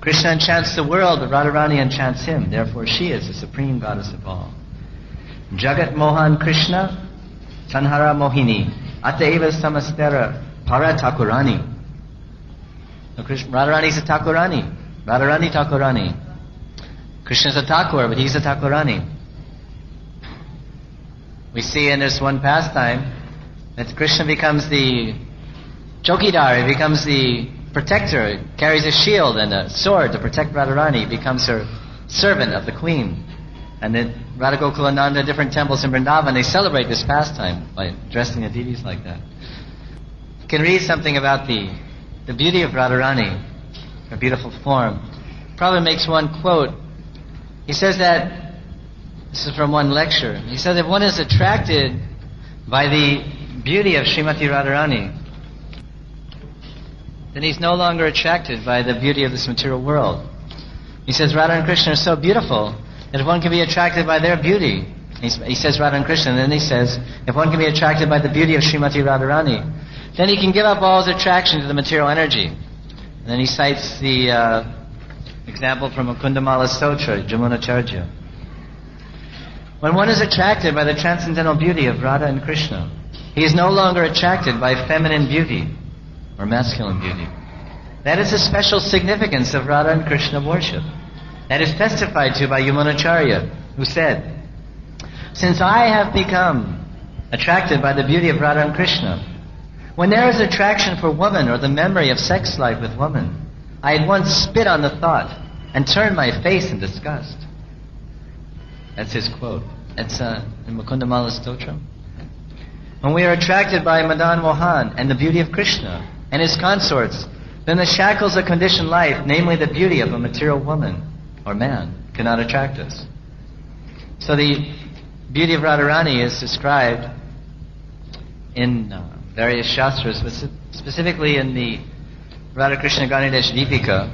Krishna enchants the world, but Radharani enchants him. Therefore, she is the supreme goddess of all. Jagat Mohan Krishna, Sanhara Mohini, Ateva Samastera Para Thakurani. So Radharani is a Thakurani. Radharani Thakurani. Krishna is a Thakur, but he's a Thakurani. We see in this one pastime that Krishna becomes the chokidar, he becomes the protector, he carries a shield and a sword to protect Radharani, he becomes her servant of the queen. And then Radha Gokulananda, different temples in Vrindavan, they celebrate this pastime by dressing the deities like that. You can read something about the beauty of Radharani, her beautiful form. Prabhupada makes one quote. He says that, this is from one lecture, he says if one is attracted by the beauty of Srimati Radharani, then he's no longer attracted by the beauty of this material world. He says Radha and Krishna are so beautiful that if one can be attracted by their beauty, he says Radha and Krishna, and then he says, if one can be attracted by the beauty of Srimati Radharani, then he can give up all his attraction to the material energy. And then he cites the example from Mukundamala Stotra, Jamunacharya. When one is attracted by the transcendental beauty of Radha and Krishna, he is no longer attracted by feminine beauty or masculine beauty. That is the special significance of Radha and Krishna worship. That is testified to by Yamunacharya, who said, since I have become attracted by the beauty of Radha and Krishna, when there is attraction for woman or the memory of sex life with woman, I at once spit on the thought and turn my face in disgust. That's his quote. That's in Mukundamala Stotra. When we are attracted by Madan Mohan and the beauty of Krishna and his consorts, then the shackles of conditioned life, namely the beauty of a material woman or man, cannot attract us. So the beauty of Radharani is described in various shastras, but specifically in the Radha Krishna Ganidesh Deepika,